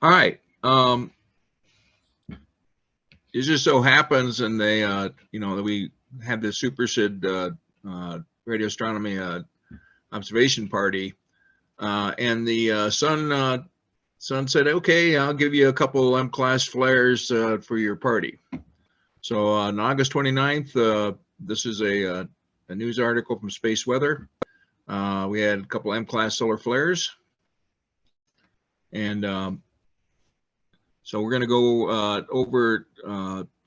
All right. It just so happens, and they, you know, that we had the SuperSID radio astronomy observation party, and the son said, "Okay, I'll give you a couple M-class flares for your party." So on August 29th, this is a news article from Space Weather. We had a couple M-class solar flares, and so we're going to go over.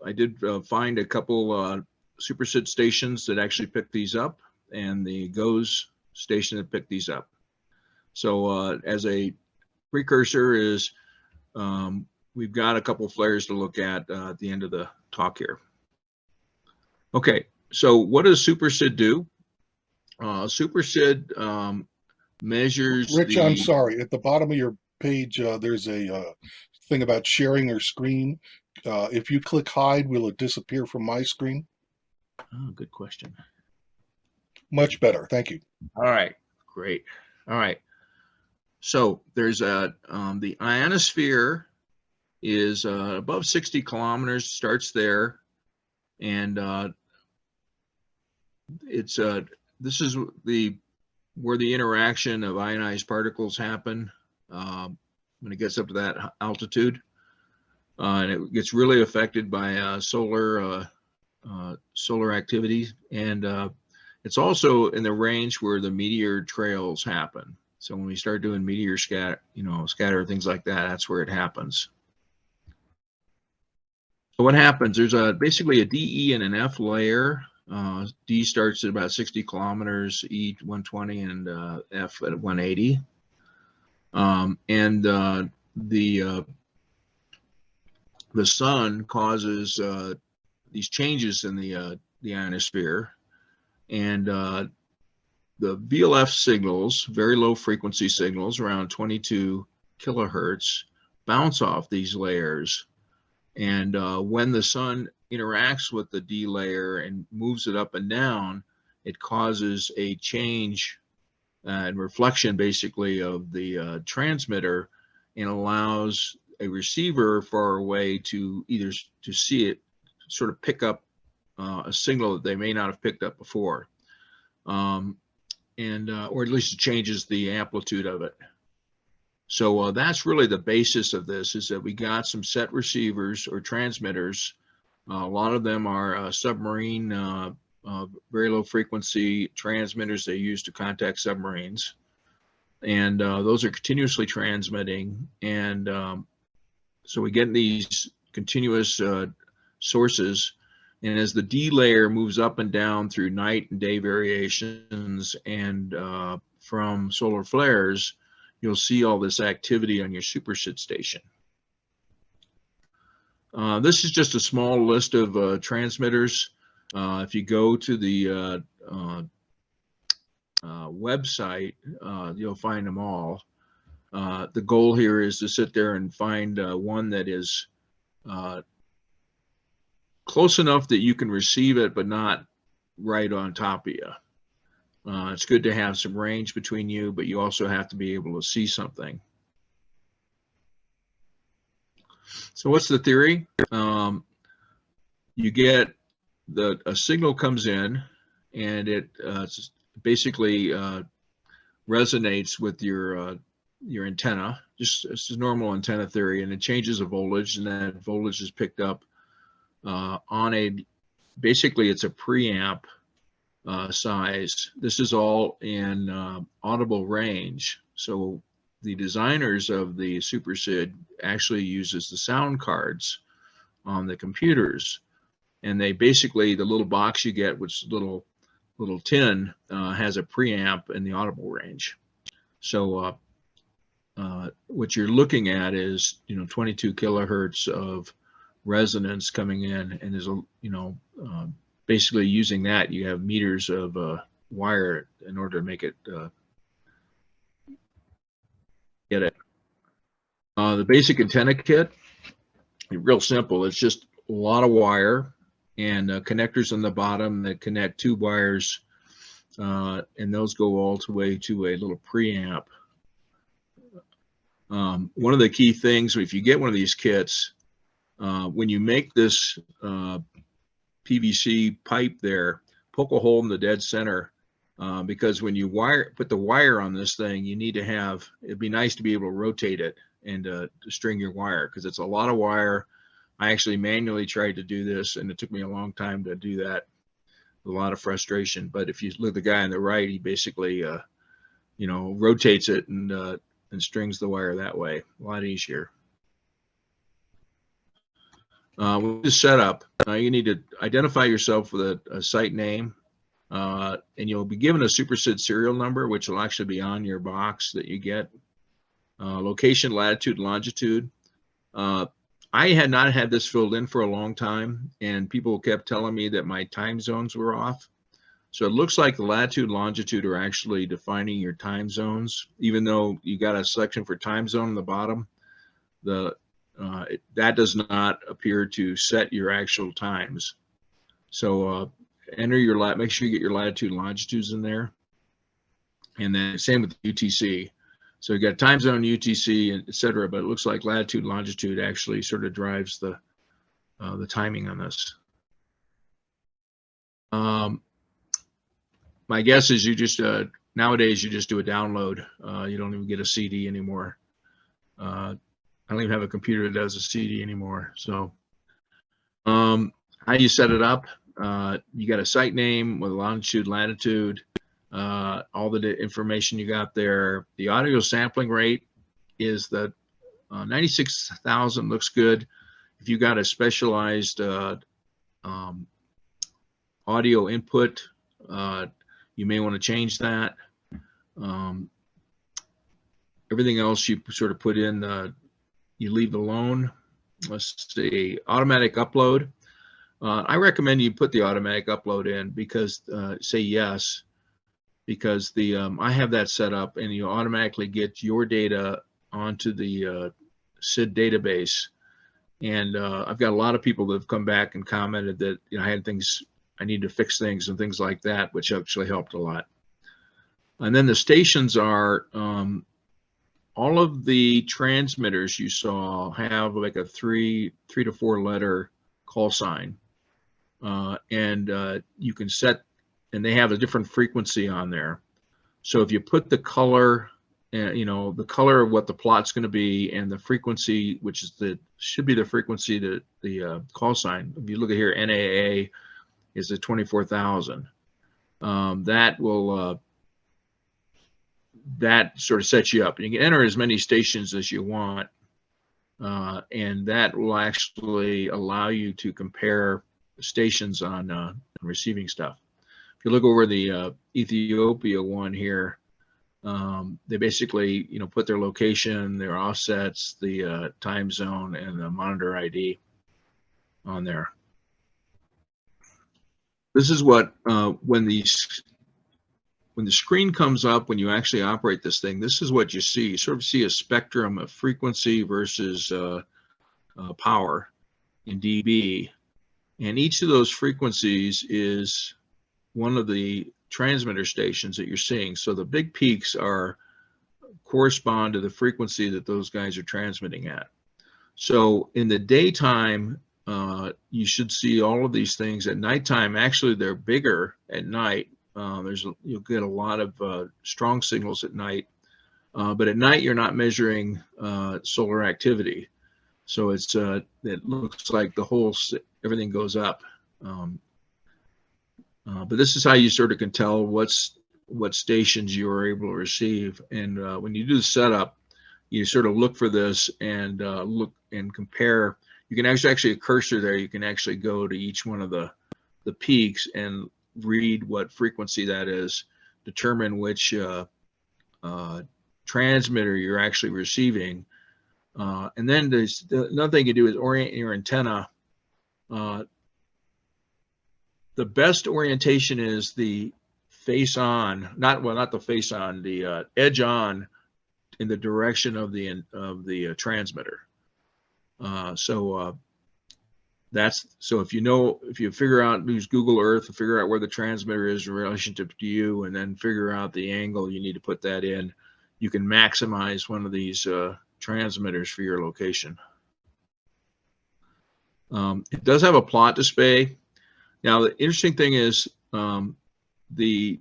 I did find a couple SuperSID stations that actually picked these up, and the GOES station that picked these up. So as a precursor is we've got a couple flares to look at the end of the talk here. Okay, so what does SuperSID do? SuperSID measures Rich, I'm sorry. At the bottom of your page, there's a thing about sharing your screen. If you click hide, will it disappear from my screen? Oh, good question. Much better. Thank you. All right, great. All right. So there's the ionosphere is above 60 kilometers, starts there, and it's this is where the interaction of ionized particles happen when it gets up to that altitude, and it gets really affected by solar activity, and it's also in the range where the meteor trails happen. So when we start doing meteor scatter, things like that, that's where it happens. So what happens? There's basically a DE and an F layer. D starts at about 60 kilometers, E 120, and F at 180. And the sun causes these changes in the ionosphere, and the VLF signals, very low frequency signals, around 22 kilohertz, bounce off these layers. And when the sun interacts with the D layer and moves it up and down, it causes a change and reflection, basically, of the transmitter, and allows a receiver far away to either to see it, sort of pick up a signal that they may not have picked up before. Or at least it changes the amplitude of it. So that's really the basis of this, is that we got some set receivers or transmitters. A lot of them are submarine, very low frequency transmitters they use to contact submarines. And those are continuously transmitting. And so we get these continuous sources. And as the D layer moves up and down through night and day variations and from solar flares, you'll see all this activity on your SuperSID station. This is just a small list of transmitters. If you go to the website, you'll find them all. The goal here is to sit there and find one that is close enough that you can receive it, but not right on top of you. It's good to have some range between you, but you also have to be able to see something. So what's the theory? You get a signal comes in, and it basically resonates with your antenna. It's a normal antenna theory, and it changes a voltage, and that voltage is picked up on basically it's a preamp size. This is all in audible range. So the designers of the SuperSID actually uses the sound cards on the computers, and they basically, the little box you get, which little tin, has a preamp in the audible range. So what you're looking at is 22 kilohertz of resonance coming in, and there's basically using that, you have meters of wire in order to make it get it. The basic antenna kit, real simple. It's just a lot of wire and connectors on the bottom that connect two wires, and those go all the way to a little preamp. One of the key things, if you get one of these kits, when you make this PVC pipe there, poke a hole in the dead center, because when you put the wire on this thing, you need to have, it'd be nice to be able to rotate it and to string your wire, because it's a lot of wire. I actually manually tried to do this, and it took me a long time to do that. A lot of frustration. But if you look at the guy on the right, he basically, rotates it and strings the wire that way. A lot easier. With this setup, you need to identify yourself with a site name, and you'll be given a SuperSID serial number, which will actually be on your box that you get. Location, latitude, longitude. I had not had this filled in for a long time, and people kept telling me that my time zones were off. So it looks like the latitude, longitude are actually defining your time zones, even though you got a section for time zone on the bottom. That does not appear to set your actual times. So enter your make sure you get your latitude and longitudes in there, and then same with the UTC. So you got time zone, UTC, etc. But it looks like latitude, longitude actually sort of drives the timing on this. My guess is you just nowadays you just do a download. You don't even get a CD anymore. I don't even have a computer that does a CD anymore. So how you set it up? You got a site name with longitude, latitude, all the information you got there. The audio sampling rate is the 96,000 looks good. If you got a specialized audio input, you may want to change that. Everything else you sort of put in, you leave alone. Let's see, automatic upload. I recommend you put the automatic upload in, because say yes, because the I have that set up, and you automatically get your data onto the SID database. And I've got a lot of people that have come back and commented that I had things, I need to fix things and things like that, which actually helped a lot. And then the stations are, all of the transmitters you saw have like a three to four letter call sign. And you can set, and they have a different frequency on there. So if you put the color, the color of what the plot's going to be, and the frequency, which is should be the frequency that the call sign. If you look at here, NAA is at 24,000. That will that sort of sets you up. You can enter as many stations as you want, and that will actually allow you to compare stations on receiving stuff. If you look over the Ethiopia one here, they basically, put their location, their offsets, the time zone, and the monitor ID on there. This is what when the screen comes up, when you actually operate this thing, this is what you see. You sort of see a spectrum of frequency versus power in dB. And each of those frequencies is one of the transmitter stations that you're seeing. So the big peaks correspond to the frequency that those guys are transmitting at. So in the daytime, you should see all of these things. At nighttime, actually, they're bigger at night. You'll get a lot of strong signals at night, but at night you're not measuring solar activity. So it looks like everything goes up. But this is how you sort of can tell what stations you are able to receive. And when you do the setup, you sort of look for this and look and compare. You can actually a cursor there. You can actually go to each one of the peaks and read what frequency that is, determine which transmitter you're actually receiving. And then there's another thing you do is orient your antenna. The best orientation is the face on, not the face on, the edge on in the direction of the transmitter. So if you figure out, use Google Earth to figure out where the transmitter is in relationship to you, and then figure out the angle you need to put that in, you can maximize one of these transmitters for your location. It does have a plot display. Now, the interesting thing is the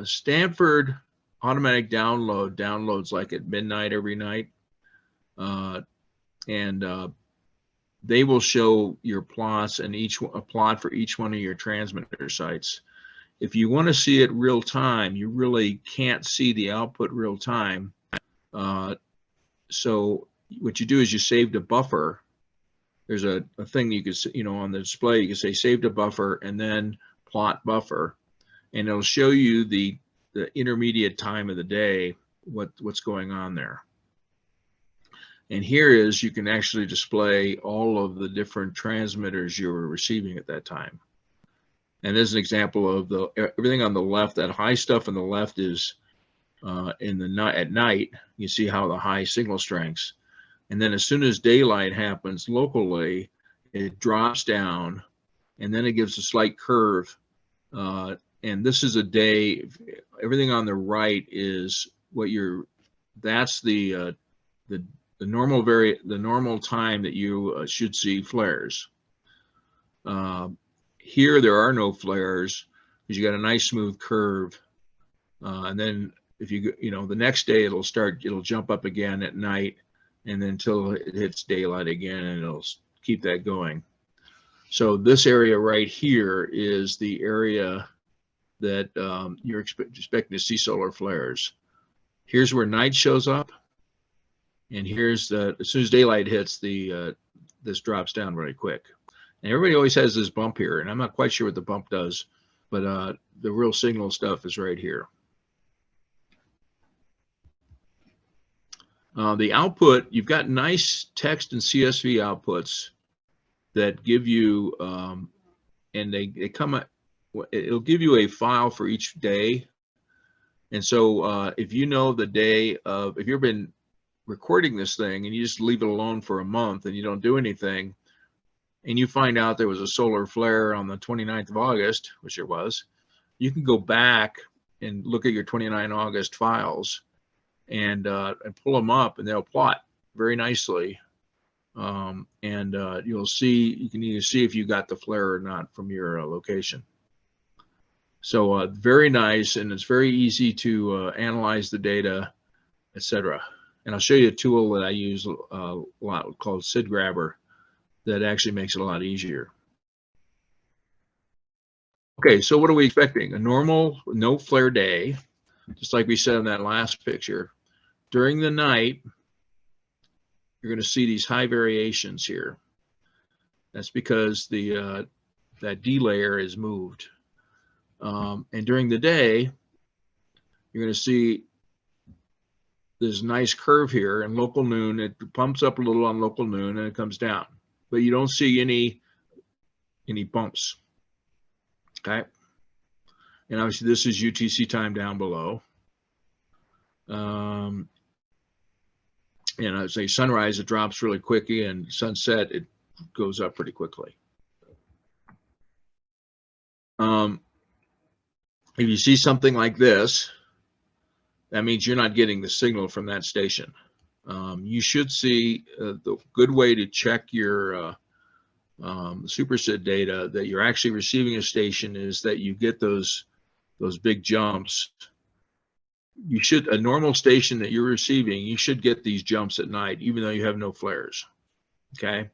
Stanford automatic downloads like at midnight every night. They will show your plots and a plot for each one of your transmitter sites. If you want to see it real time, you really can't see the output real time. So what you do is you saved a buffer. There's a thing you could, on the display, you can say saved a buffer and then plot buffer, and it'll show you the intermediate time of the day, what's going on there. And here is, you can actually display all of the different transmitters you were receiving at that time. And there's an example of everything on the left. That high stuff on the left is at night. You see how the high signal strengths. And then as soon as daylight happens locally, it drops down, and then it gives a slight curve. And this is a day. Everything on the right is that's the normal time that you should see flares. Here there are no flares because you got a nice smooth curve. And then if the next day it'll jump up again at night, and then until it hits daylight again, and it'll keep that going. So this area right here is the area that you're expecting to see solar flares. Here's where night shows up, and here's as soon as daylight hits, this drops down really quick. And everybody always has this bump here, and I'm not quite sure what the bump does, but the real signal stuff is right here. The output, you've got nice text and CSV outputs that give you, and they come, it'll give you a file for each day. And so if you know the day of, if you've been recording this thing and you just leave it alone for a month and you don't do anything, and you find out there was a solar flare on the 29th of August, which it was, you can go back and look at your 29 August files and pull them up, and they'll plot very nicely. You'll see, you can either see if you got the flare or not from your location. So very nice, and it's very easy to analyze the data, etc. And I'll show you a tool that I use a lot called Sid Grabber that actually makes it a lot easier. Okay, so what are we expecting? A normal, no flare day, just like we said in that last picture. During the night, you're going to see these high variations here. That's because that D layer is moved. And during the day, you're going to see this nice curve here, and local noon, it pumps up a little on local noon and it comes down. But you don't see any bumps. Okay. And obviously this is UTC time down below. And I'd say sunrise, it drops really quickly, and sunset, it goes up pretty quickly. If you see something like this, that means you're not getting the signal from that station. You should see the good way to check your SuperSID data that you're actually receiving a station is that you get those big jumps. You should, a normal station that you're receiving, you should get these jumps at night, even though you have no flares. Okay.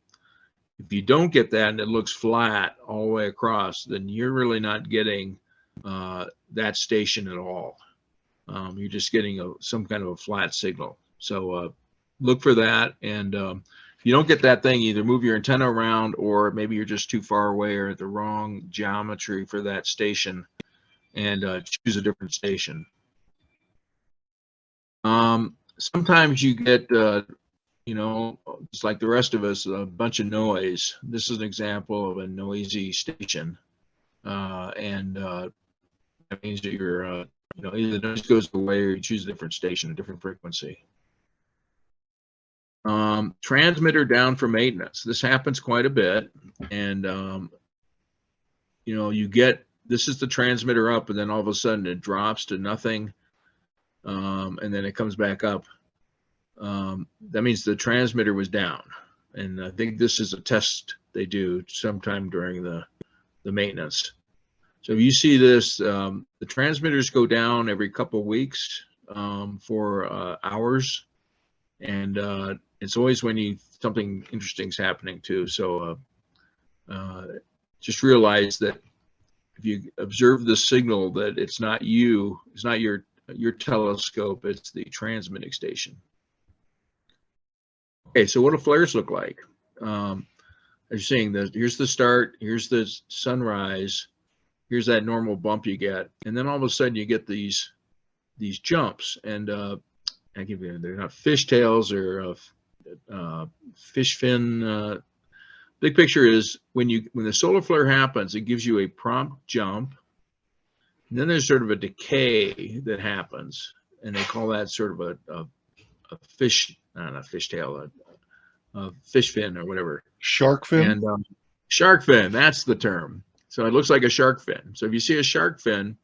If you don't get that and it looks flat all the way across, then you're really not getting that station at all. You're just getting some kind of a flat signal. So look for that. And if you don't get that thing, either move your antenna around, or maybe you're just too far away or at the wrong geometry for that station, and choose a different station. Sometimes you get, just like the rest of us, a bunch of noise. This is an example of a noisy station. That means that you're, either the noise goes away or you choose a different station, a different frequency. Transmitter down for maintenance. This happens quite a bit. And, you get, this is the transmitter up, and then all of a sudden it drops to nothing. And then it comes back up. that means the transmitter was down. And I think this is a test they do sometime during the maintenance. So if you see this, the transmitters go down every couple of weeks for hours, and it's always when something interesting is happening too. So just realize that if you observe the signal, that it's not you, it's not your telescope, it's the transmitting station. Okay, so what do flares look like? As you're seeing, here's the start, here's the sunrise, here's that normal bump you get, and then all of a sudden you get these jumps, and I give you, they're not fishtails or fish fin. Big picture is when the solar flare happens, it gives you a prompt jump, and then there's sort of a decay that happens, and they call that sort of a fish, not a fishtail, a fish fin or whatever. Shark fin? And shark fin, that's the term. So it looks like a shark fin. So if you see a shark fin,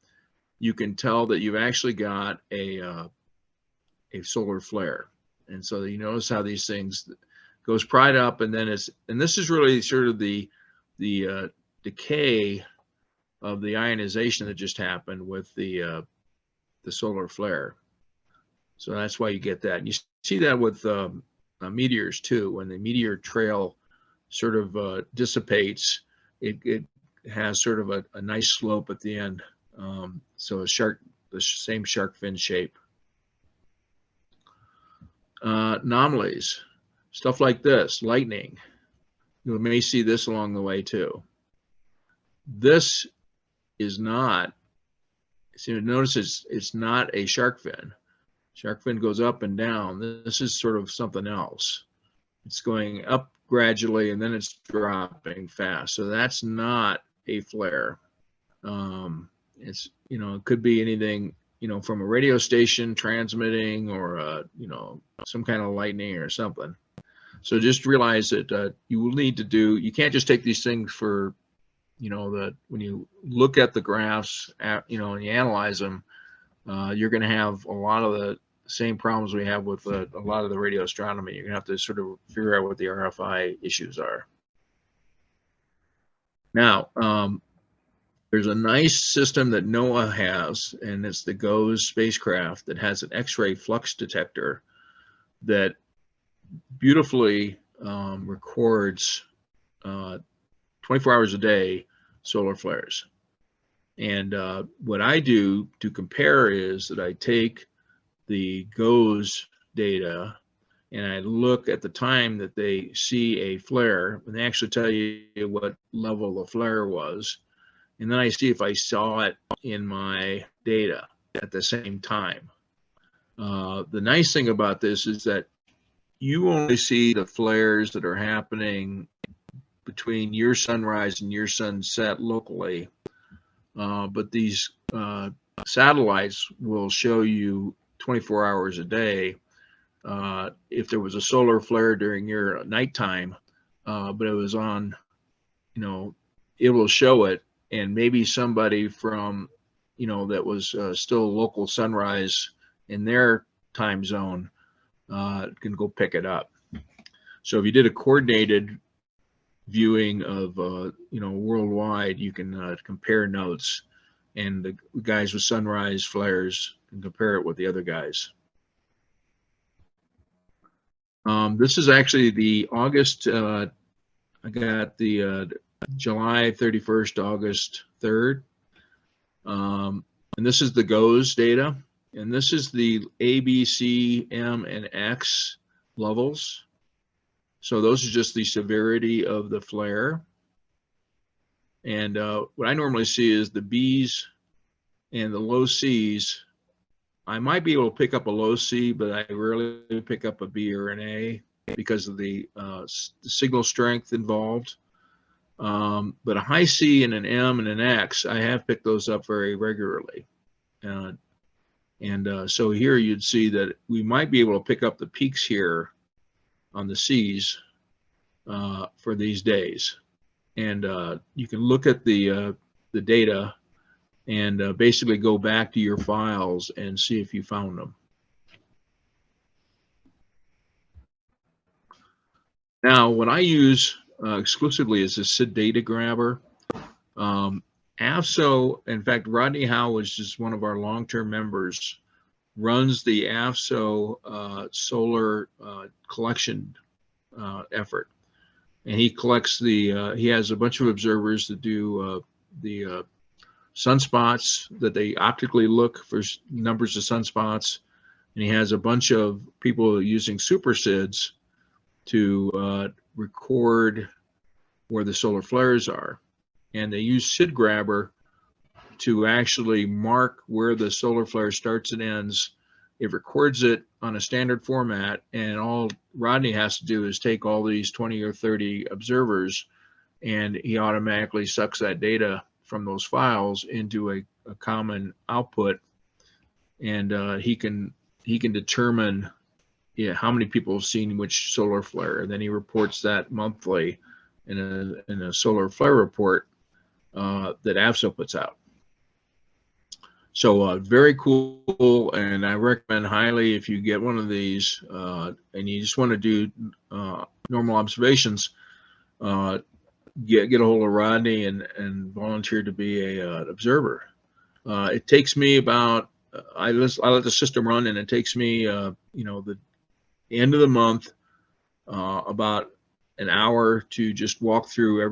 you can tell that you've actually got a solar flare. And so you notice how these things goes pried up, and then this is really sort of the decay of the ionization that just happened with the solar flare. So that's why you get that. And you see that with meteors too. When the meteor trail sort of dissipates, it has sort of a nice slope at the end. So the same shark fin shape. Anomalies, stuff like this, lightning. You may see this along the way too. This is not, so notice it's not a shark fin. Shark fin goes up and down. This is sort of something else. It's going up gradually and then it's dropping fast. So that's not a flare. It's, it could be anything, from a radio station transmitting, or some kind of lightning or something. So just realize that you will need to you can't just take these things for, that when you look at the graphs, and you analyze them, you're going to have a lot of the same problems we have with a lot of the radio astronomy. You're going to have to sort of figure out what the RFI issues are. Now, there's a nice system that NOAA has, and it's the GOES spacecraft that has an X-ray flux detector that beautifully records 24 hours a day solar flares. And what I do to compare is that I take the GOES data and I look at the time that they see a flare, and they actually tell you what level the flare was. And then I see if I saw it in my data at the same time. The nice thing about this is that you only see the flares that are happening between your sunrise and your sunset locally. But these satellites will show you 24 hours a day if there was a solar flare during your nighttime, but it was on, it will show it. And maybe somebody from, that was still local sunrise in their time zone can go pick it up. So if you did a coordinated viewing of, worldwide, you can compare notes, and the guys with sunrise flares can compare it with the other guys. This is actually the August, I got the July 31st, August 3rd. And this is the GOES data. And this is the A, B, C, M, and X levels. So those are just the severity of the flare. And what I normally see is the B's and the low C's. I might be able to pick up a low C, but I rarely pick up a B or an A because of the signal strength involved. But a high C and an M and an X, I have picked those up very regularly. So here you'd see that we might be able to pick up the peaks here on the C's for these days. And you can look at the data and basically go back to your files and see if you found them. Now, what I use exclusively is the SID Data Grabber. AFSO, in fact, Rodney Howe is just one of our long-term members, runs the AFSO solar collection effort. And he collects he has a bunch of observers that do the sunspots, that they optically look for numbers of sunspots. And he has a bunch of people using SuperSIDs to record where the solar flares are. And they use Sid Grabber to actually mark where the solar flare starts and ends. It records it on a standard format, and all Rodney has to do is take all these 20 or 30 observers, and he automatically sucks that data from those files into a common output, and he can determine how many people have seen which solar flare, and then he reports that monthly in a solar flare report that AFSO puts out. So very cool, and I recommend highly if you get one of these and you just want to do normal observations, get a hold of Rodney and volunteer to be an observer. It takes me about I let the system run, and it takes me the end of the month about an hour to just walk through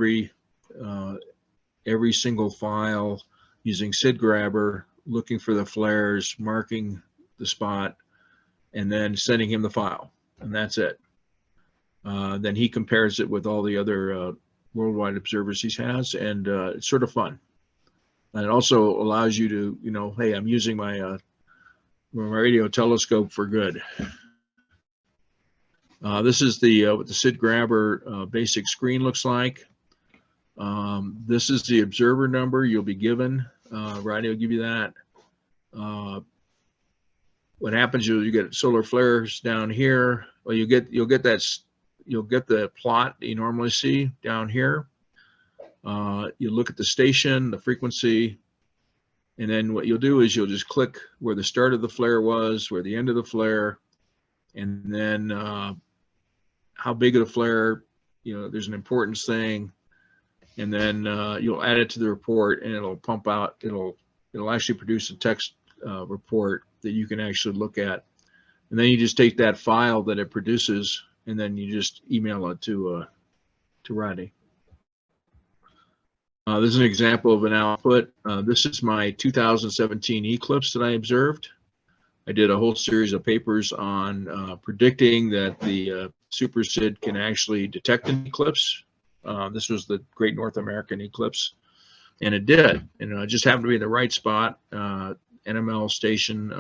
every single file using Sid Grabber, looking for the flares, marking the spot, and then sending him the file, and that's it. Then he compares it with all the other worldwide observers he has, and it's sort of fun. And it also allows you to, hey, I'm using my radio telescope for good. This is what the Sid Grabber basic screen looks like. This is the observer number you'll be given. Rodney will give you that. What happens? You get solar flares down here. Well, you'll get the plot that you normally see down here. You look at the station, the frequency, and then what you'll do is you'll just click where the start of the flare was, where the end of the flare, and then how big of the flare. There's an importance thing. And then you'll add it to the report, and it'll pump out. It'll actually produce a text report that you can actually look at, and then you just take that file that it produces, and then you just email it to Rodney. This is an example of an output. This is my 2017 eclipse that I observed. I did a whole series of papers on predicting that the SuperSID can actually detect an eclipse. This was the Great North American Eclipse, and it did. And it just happened to be in the right spot. NML station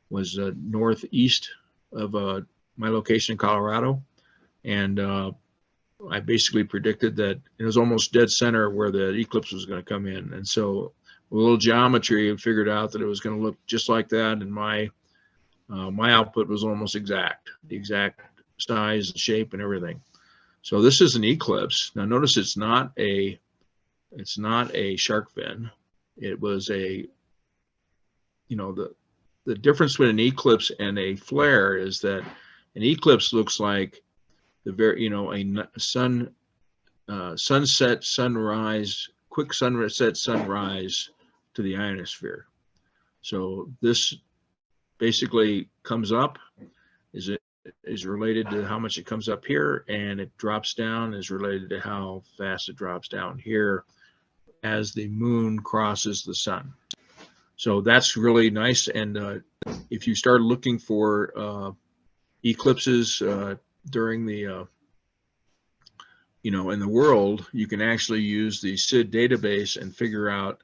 was northeast of my location in Colorado, and I basically predicted that it was almost dead center where the eclipse was going to come in. And so with a little geometry, I figured out that it was going to look just like that, and my output was almost exact, the exact size and shape and everything. So this is an eclipse. Now notice it's not a shark fin. It was the difference between an eclipse and a flare is that an eclipse looks like a sunset, sunrise, quick sunset, sunrise to the ionosphere. So this basically comes up, is related to how much it comes up here, and it drops down is related to how fast it drops down here as the moon crosses the sun. So that's really nice. And if you start looking for eclipses during the in the world, you can actually use the SID database and figure out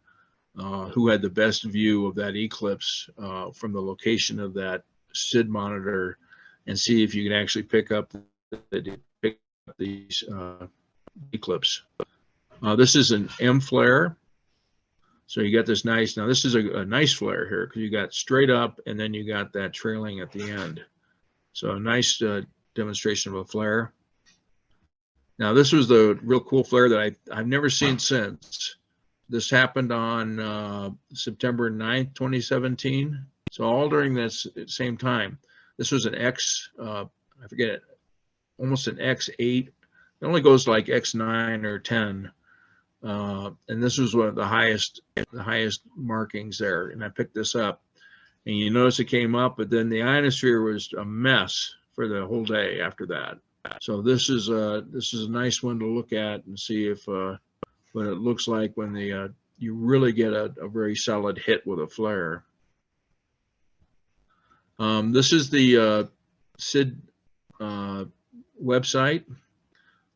who had the best view of that eclipse from the location of that SID monitor, and see if you can actually pick up these eclipse. This is an M flare. So you got this nice, now this is a nice flare here, because you got straight up and then you got that trailing at the end. So a nice demonstration of a flare. Now this was the real cool flare that I've never seen since. This happened on September 9th, 2017. So all during this same time. This was an X, I forget it, almost an X8. It only goes like X9 or 10. And this was one of the highest markings there. And I picked this up, and you notice it came up, but then the ionosphere was a mess for the whole day after that. So this is a nice one to look at and see if what it looks like when you really get a very solid hit with a flare. This is the SID website,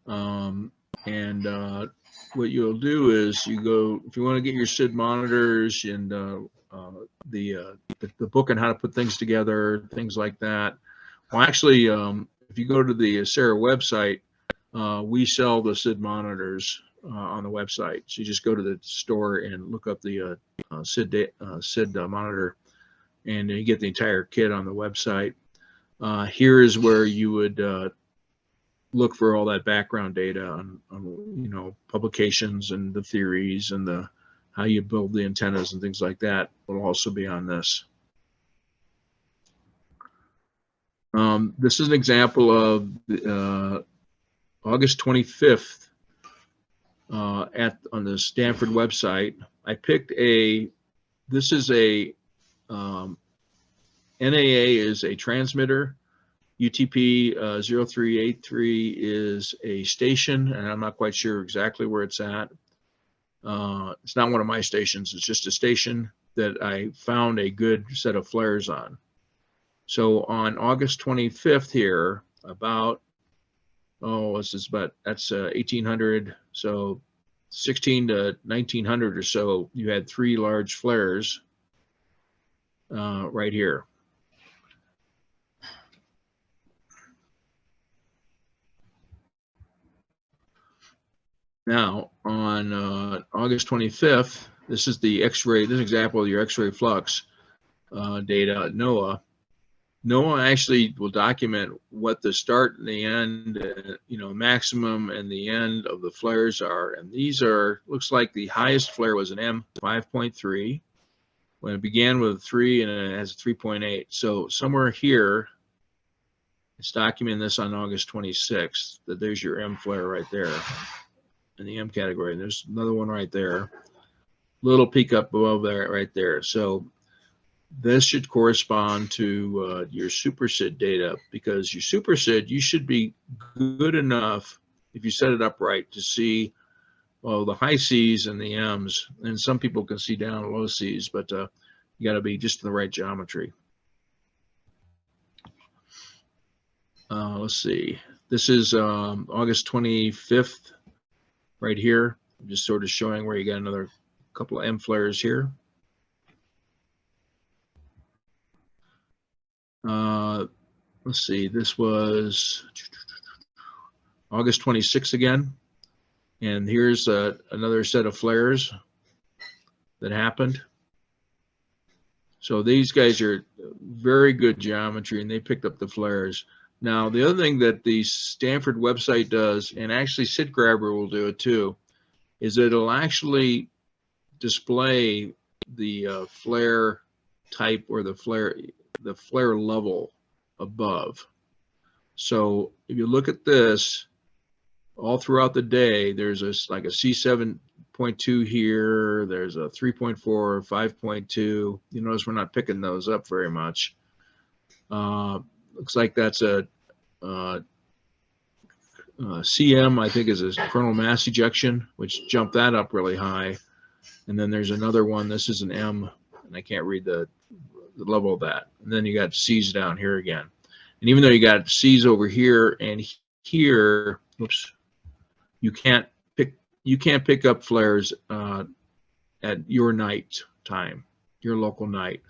and what you'll do is you go, if you want to get your SID monitors and the book on how to put things together, things like that. Well, actually, if you go to the SARA website, we sell the SID monitors on the website. So you just go to the store and look up the SID monitor, and you get the entire kit on the website. Here is where you would look for all that background data on publications and the theories and how you build the antennas and things like that will also be on this. This is an example of August 25th on the Stanford website. I picked this is a NAA is a transmitter. UTP 0383 is a station, and I'm not quite sure exactly where it's at. It's not one of my stations. It's just a station that I found a good set of flares on. So on August 25th here, that's 1800, so 16 to 1900 or so, you had 3 large flares right here. Now, on August 25th, this is the X-ray, this example of your X-ray flux data at NOAA. NOAA actually will document what the start and the end, maximum and the end of the flares are. And these looks like the highest flare was an M5.3 when it began with 3 and it has a 3.8. So somewhere here, it's documenting this on August 26th, that there's your M flare right there in the M category. There's another one right there, little peak up above there, right there. So this should correspond to your SuperSID data, because your SuperSID, you should be good enough, if you set it up right, to see the high C's and the M's. And some people can see down low C's, but you got to be just in the right geometry. Let's see. This is August 25th. Right here, I'm just sort of showing where you got another couple of M flares here. Let's see, this was August 26th again, and here's another set of flares that happened. So these guys are very good geometry, and they picked up the flares. Now, the other thing that the Stanford website does, and actually Sid Grabber will do it too, is that it'll actually display the flare type or the flare level above. So if you look at this, all throughout the day, there's like a C7.2 here, there's a 3.4, 5.2. You notice we're not picking those up very much. Looks like that's a CM, I think, is a coronal mass ejection, which jumped that up really high. And then there's another one. This is an M, and I can't read the level of that. And then you got C's down here again. And even though you got C's over here and here, oops, you can't pick up flares at your night time, your local night.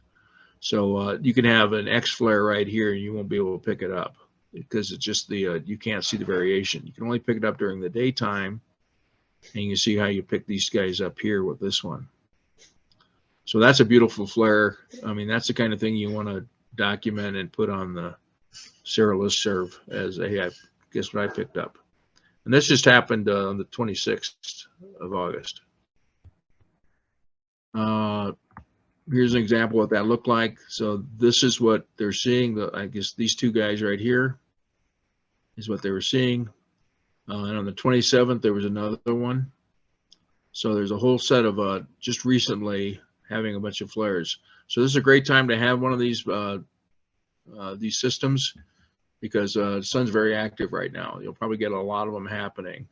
So you can have an X flare right here and you won't be able to pick it up because it's just you can't see the variation. You can only pick it up during the daytime, and you can see how you pick these guys up here with this one. So that's a beautiful flare. I mean, that's the kind of thing you want to document and put on the SARA listserv as, hey, guess what I picked up. And this just happened on the 26th of August. Here's an example of what that looked like. So this is what they're seeing. I guess these two guys right here. is what they were seeing. And on the 27th, there was another one. So there's a whole set of just recently having a bunch of flares. So this is a great time to have one of these systems, because the sun's very active right now. You'll probably get a lot of them happening.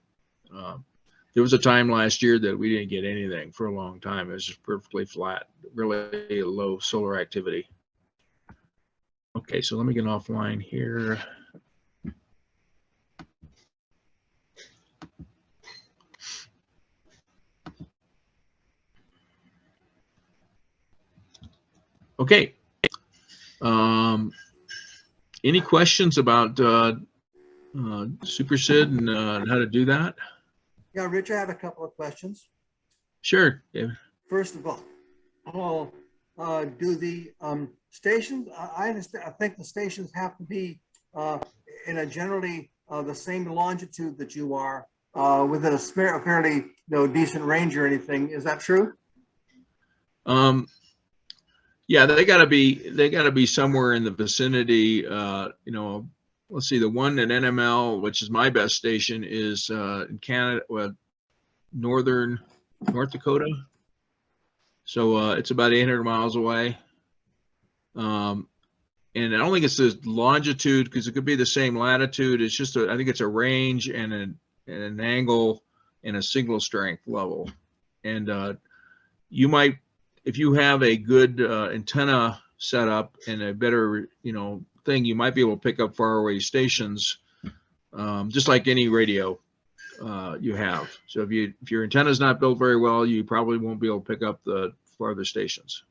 There was a time last year that we didn't get anything for a long time. It was just perfectly flat, really low solar activity. Okay, so let me get offline here. Okay. Any questions about SuperSID and how to do that? Yeah, Rich, I have a couple of questions. Sure. Yeah. First of all, do the stations, I understand, I think the stations have to be in a generally the same longitude that you are, within a fairly decent range or anything. Is that true? Yeah, they gotta be somewhere in the vicinity. Let's see, the one at NML, which is my best station, is in Canada, North Dakota. So it's about 800 miles away. And I don't think it's the longitude, because it could be the same latitude. It's just I think it's a range and an angle and a signal strength level. And you might, if you have a good antenna setup and a better thing, you might be able to pick up faraway stations, just like any radio you have. So if your antenna is not built very well, you probably won't be able to pick up the farther stations.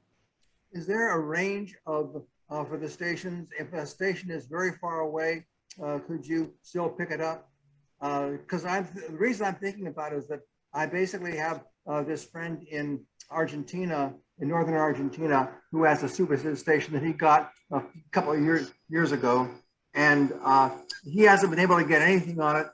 Is there a range of for the stations? If a station is very far away, could you still pick it up? Because the reason I'm thinking about it is that I basically have this friend in Argentina, in northern Argentina, who has a SuperSID station that he got a couple of years ago, and he hasn't been able to get anything on it.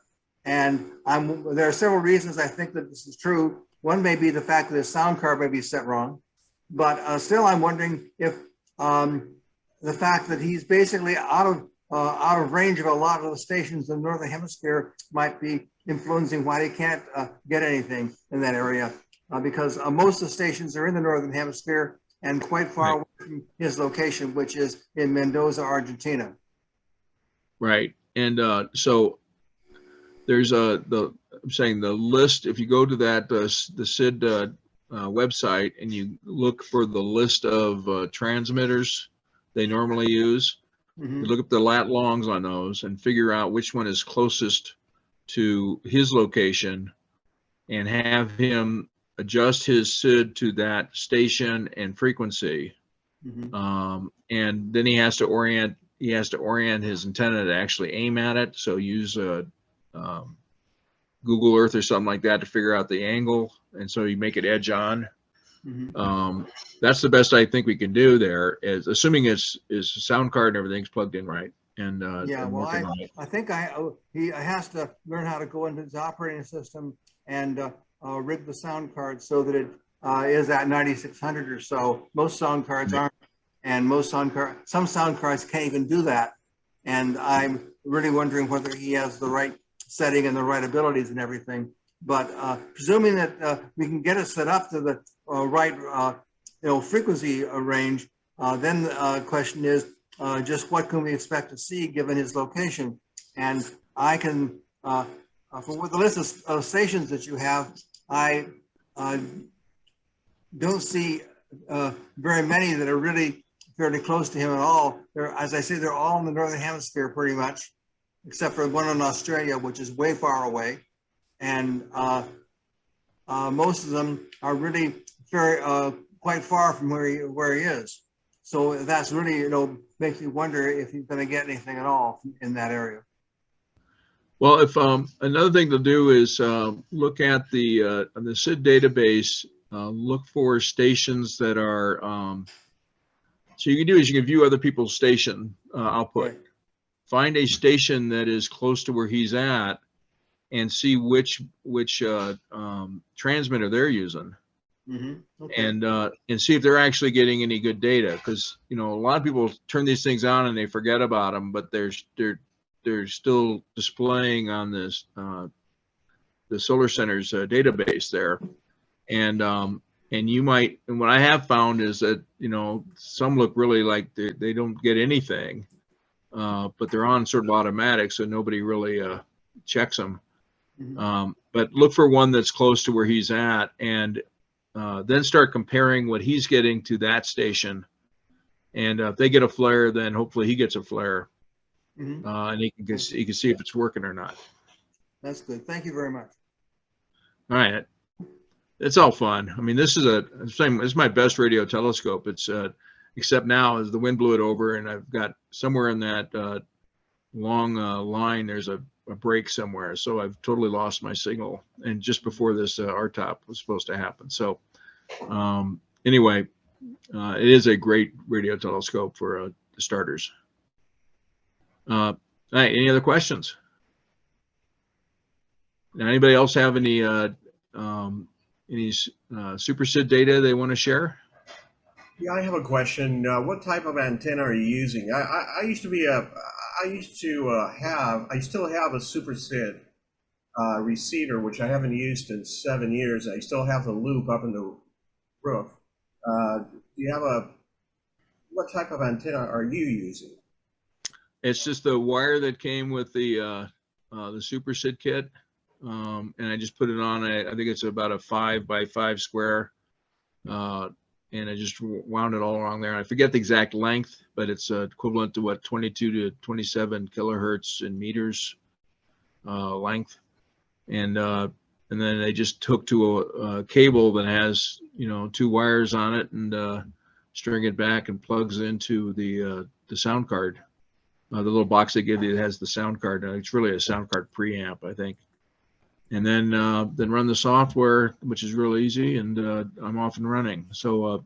And there are several reasons I think that this is true. One may be the fact that his sound card may be set wrong, but still I'm wondering if the fact that he's basically out of range of a lot of the stations in the Northern Hemisphere might be influencing why he can't get anything in that area. Because most of the stations are in the Northern Hemisphere and quite far away from his location, which is in Mendoza, Argentina. Right. And so there's I'm saying the list, if you go to that, the SID website, and you look for the list of transmitters they normally use, you look up the lat longs on those and figure out which one is closest to his location, and have him adjust his SID to that station and frequency. And then he has to orient his antenna to actually aim at it. So use Google Earth or something like that to figure out the angle, and so you make it edge on. That's the best I think we can do there, is assuming his sound card and everything's plugged in right. And yeah, and well, right. I think he has to learn how to go into his operating system and rig the sound card so that it is at 9600 or so. Most sound cards aren't, and some sound cards can't even do that. And I'm really wondering whether he has the right setting and the right abilities and everything. But presuming that we can get it set up to the right frequency range, then the question is just what can we expect to see given his location? And I can, from the list of stations that you have, I don't see very many that are really fairly close to him at all. As I say, they're all in the Northern Hemisphere pretty much, except for one in Australia, which is way far away. And most of them are really very quite far from where he is. So that's really, makes me wonder if he's going to get anything at all in that area. Well, if another thing to do is look at the SID database, look for stations that are. So you can do is you can view other people's station output. Right. Find a station that is close to where he's at, and see which transmitter they're using. Okay. And see if they're actually getting any good data, because a lot of people turn these things on and they forget about them, but they're they're still displaying on this the Solar Center's database there, and you might, and what I have found is that, you know, some look really like they don't get anything, but they're on sort of automatic, so nobody really checks them. But look for one that's close to where he's at, and then start comparing what he's getting to that station. And if they get a flare, then hopefully he gets a flare, and he can see if it's working or not. That's good. Thank you very much. All right. It's all fun. I mean, this is my best radio telescope. It's except now as the wind blew it over, and I've got somewhere in that long line, there's a break somewhere. So I've totally lost my signal. And just before this RTOP was supposed to happen. So anyway, it is a great radio telescope for the starters. All right, any other questions? Now, anybody else have any SuperSID data they want to share? Yeah, I have a question. What type of antenna are you using? I still have a SuperSID receiver, which I haven't used in 7 years. I still have the loop up in the roof. What type of antenna are you using? It's just the wire that came with the SuperSID kit. And I just put it on I think it's about a 5x5 square, and I just wound it all along there. I forget the exact length, but it's equivalent to what, 22 to 27 kilohertz in meters length, and then I just hook to a cable that has, you know, 2 wires on it, and string it back and plugs into the sound card, the little box they give you that has the sound card. It's really a sound card preamp, I think. And then run the software, which is real easy, and I'm off and running. So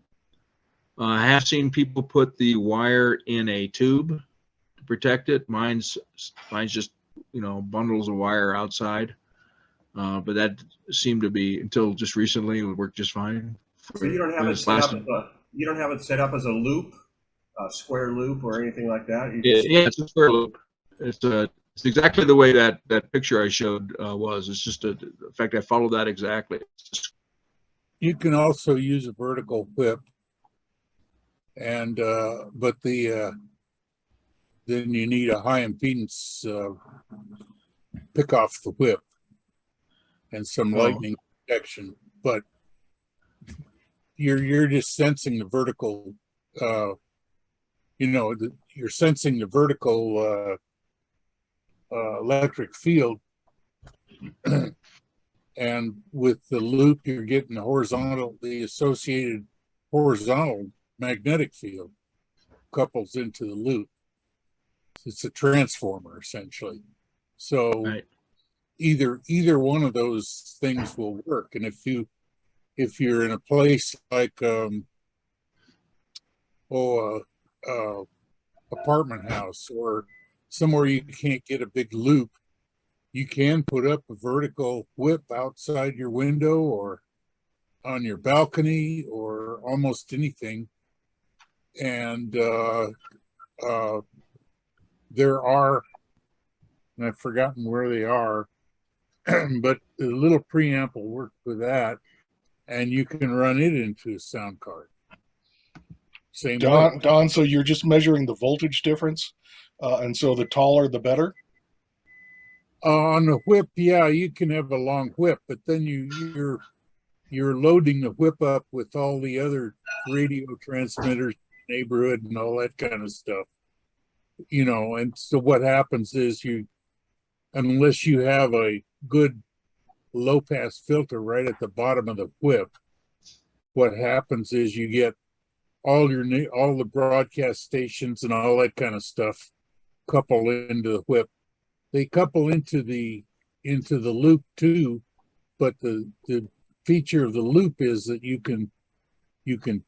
I have seen people put the wire in a tube to protect it. Mine's just, you know, bundles of wire outside, but that seemed to be, until just recently, it would work just fine. So you don't have it set up as a loop, a square loop, or anything like that? Yeah, it's a square loop. It's exactly the way that picture I showed was. It's just in fact, I followed that exactly. You can also use a vertical whip, and but then you need a high impedance pick off the whip and some lightning protection. But you're just sensing the vertical. You're sensing the vertical electric field, and with the loop you're getting the associated horizontal magnetic field couples into the loop. It's a transformer essentially. So right. Either one of those things will work. And if you're in a place like apartment house or somewhere you can't get a big loop, you can put up a vertical whip outside your window or on your balcony or almost anything. And there are, and I've forgotten where they are, but the little preamp will work with that, and you can run it into a sound card. Same way. Don, so you're just measuring the voltage difference? And so the taller, the better? On the whip, yeah, you can have a long whip, but then you're loading the whip up with all the other radio transmitters, neighborhood, and all that kind of stuff. You know, and so what happens is unless you have a good low pass filter right at the bottom of the whip, what happens is you get all the broadcast stations and all that kind of stuff couple into the whip. They couple into the loop too, but the feature of the loop is that you can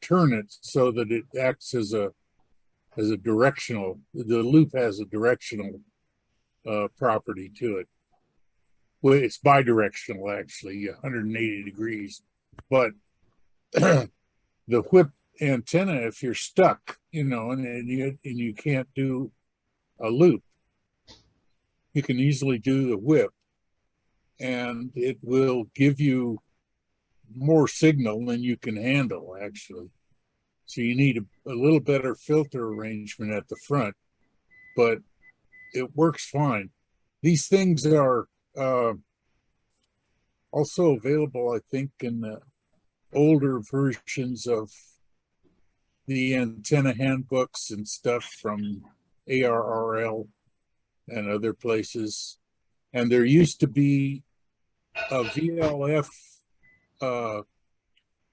turn it so that it acts as a directional. The loop has a directional property to it. Well, it's bidirectional actually, 180 degrees. But the whip antenna, if you're stuck, you know, and you can't do a loop, you can easily do the whip, and it will give you more signal than you can handle, actually. So you need a little better filter arrangement at the front, but it works fine. These things are also available, I think, in the older versions of the antenna handbooks and stuff from ARRL and other places. And there used to be a VLF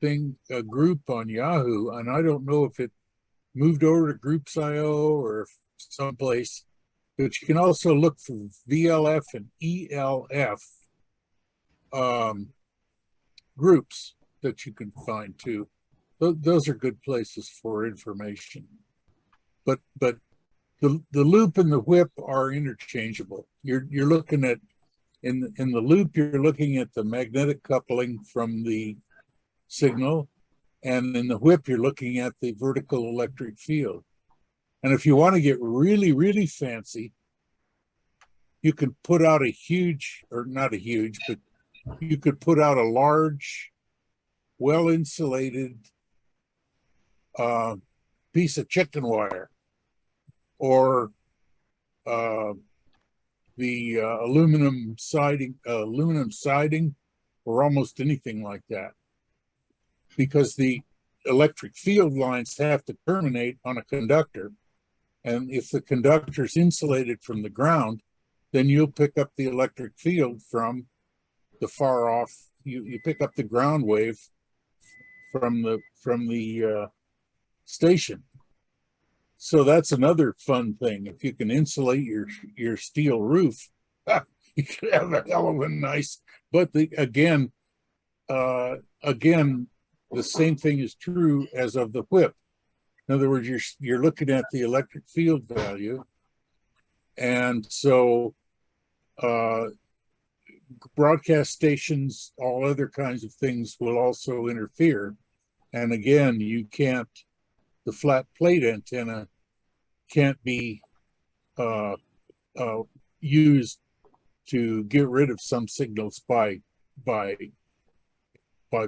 thing, a group on Yahoo, and I don't know if it moved over to Groups.io or if someplace, but you can also look for VLF and ELF groups that you can find too. Those are good places for information. But the loop and the whip are interchangeable. You're looking at in the loop, you're looking at the magnetic coupling from the signal, and in the whip, you're looking at the vertical electric field. And if you want to get really, really fancy, you could put out a huge, or not a huge, but you could put out a large, well-insulated piece of chicken wire, or the aluminum siding, or almost anything like that, because the electric field lines have to terminate on a conductor, and if the conductor is insulated from the ground, then you'll pick up the electric field from the far off. You pick up the ground wave from the station. So that's another fun thing. If you can insulate your steel roof, you can have a hell of a nice. But again, the same thing is true as of the whip. In other words, you're looking at the electric field value, and so broadcast stations, all other kinds of things will also interfere. And again, you can't. The flat plate antenna can't be used to get rid of some signals by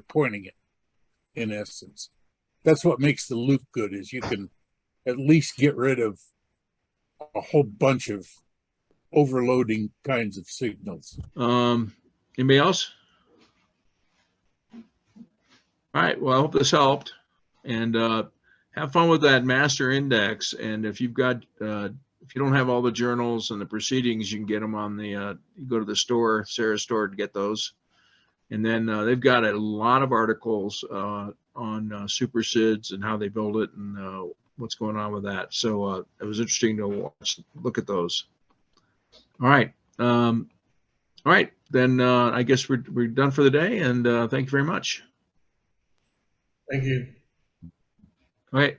pointing it. In essence, that's what makes the loop good, is you can at least get rid of a whole bunch of overloading kinds of signals. Anybody else? All right. Well, I hope this helped, and have fun with that master index. And if you've got, if you don't have all the journals and the proceedings, you can get them on the, you go to the store, SARA store, to get those. And then they've got a lot of articles on SuperSIDs and how they build it and what's going on with that. So it was interesting to look at those. All right. All right. Then I guess we're done for the day. And thank you very much. Thank you. All right.